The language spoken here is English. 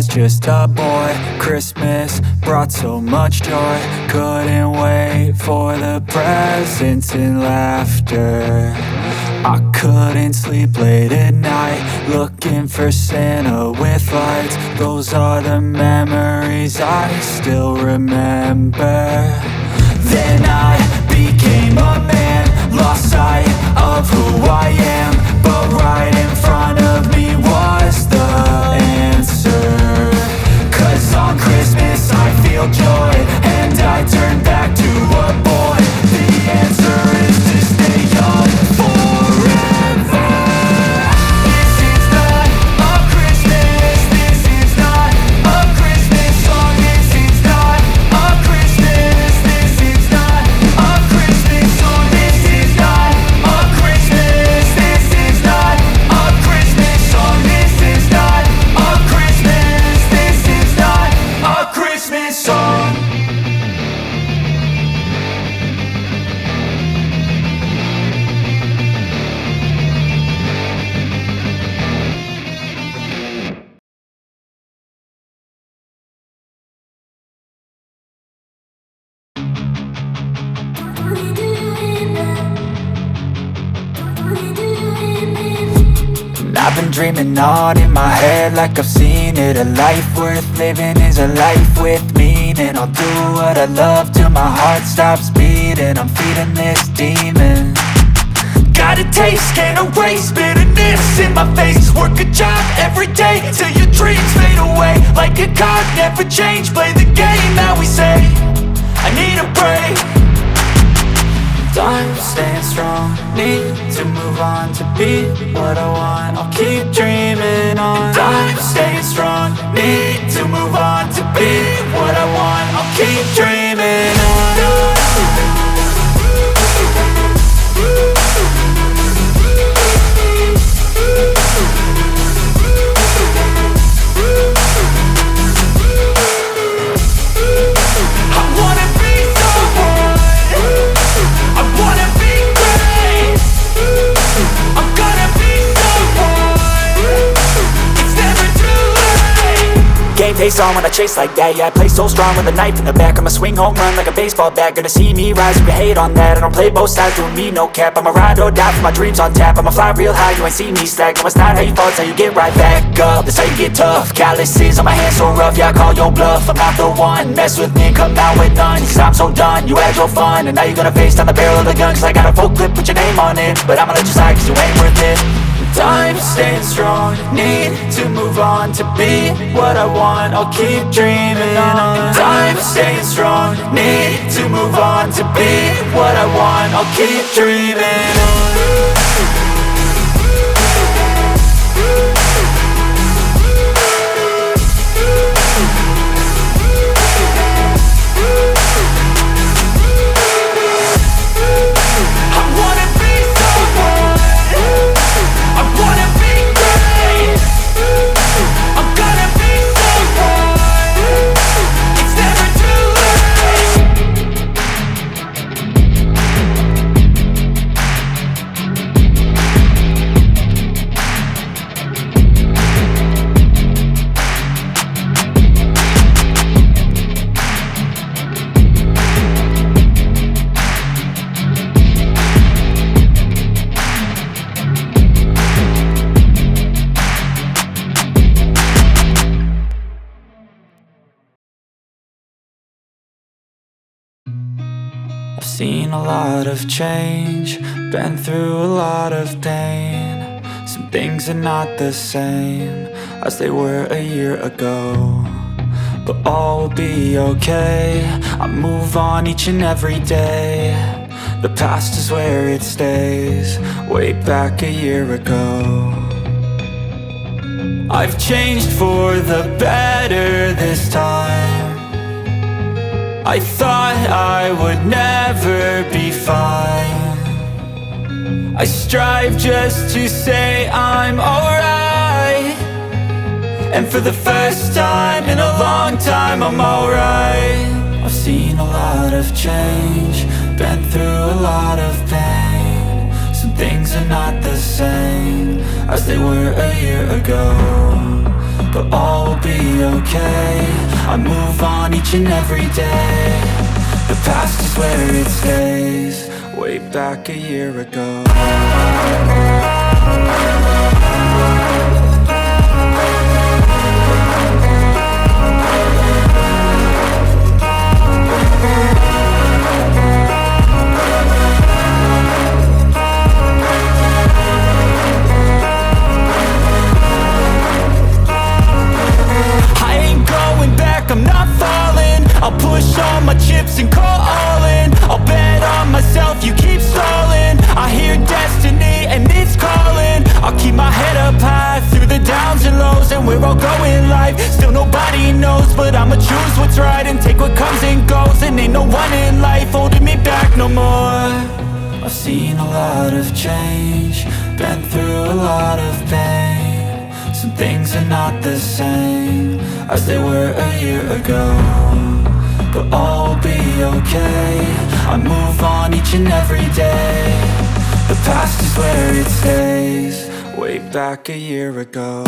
was just a boy. Christmas brought so much joy. Couldn't wait for the presents and laughter. I couldn't sleep late at night, looking for Santa with lights. Those are the memories I still remember. Then I became a man, lost sight of who I am. But right in front of me was the answer. 'Cause on Christmas I feel joy, and I turn back to a boy. The answer is to stay young forever. This is not a Christmas, this is not a Christmas song. This is not a Christmas, this is not a Christmas song. This is not a Christmas, this is not a Christmas song. This is not a Christmas, this is not a Christmas song. I've been dreaming on in my head like I've seen it. A life worth living is a life with meaning. I'll do what I love till my heart stops beating. I'm feeding this demon. Got a taste, can't erase bitterness in my face. Work a job every day till your dreams fade away. Like a card, never change, play the game that we say. I need a break. I'm staying strong, need to move on to be what I want. I'll keep dreaming on. I'm staying strong, need to move on to be what I want. I'll keep dreaming on. Face on when I chase like that. Yeah, I play so strong with a knife in the back. I'ma swing home run like a baseball bat. Gonna see me rise if you hate on that. I don't play both sides, doing me no cap. I'ma ride or die for my dreams on tap. I'ma fly real high, you ain't see me slack. No, it's not how you fall, it's how you get right back up. That's how you get tough. Calluses on my hands so rough, yeah, I call your bluff. I'm not the one, mess with me and come out with none. Cause I'm so done, you had your fun, and now you're gonna face down the barrel of the gun. Cause I got a full clip, put your name on it. But I'ma let you slide cause you ain't worth it. I'm staying strong, need to move on to be what I want. I'll keep dreaming on. I'm staying strong, need to move on to be what I want. I'll keep dreaming on. Seen a lot of change, been through a lot of pain. Some things are not the same as they were a year ago, but all will be okay. I move on each and every day. The past is where it stays, way back a year ago. I've changed for the better this time. I thought I would never be fine. I strive just to say I'm alright. And for the first time in a long time I'm alright. I've seen a lot of change, been through a lot of pain. Some things are not the same as they were a year ago, but all will be okay. I move on each and every day. The past is where it stays, way back a year ago. I'm not falling. I'll push all my chips and call all in. I'll bet on myself, you keep stalling. I hear destiny and it's calling. I'll keep my head up high through the downs and lows, and we're all going life. Still nobody knows, but I'ma choose what's right and take what comes and goes. And ain't no one in life holding me back no more. I've seen a lot of change, been through a lot of pain. Some things are not the same as they were a year ago, but all will be okay. I move on each and every day. The past is where it stays, way back a year ago.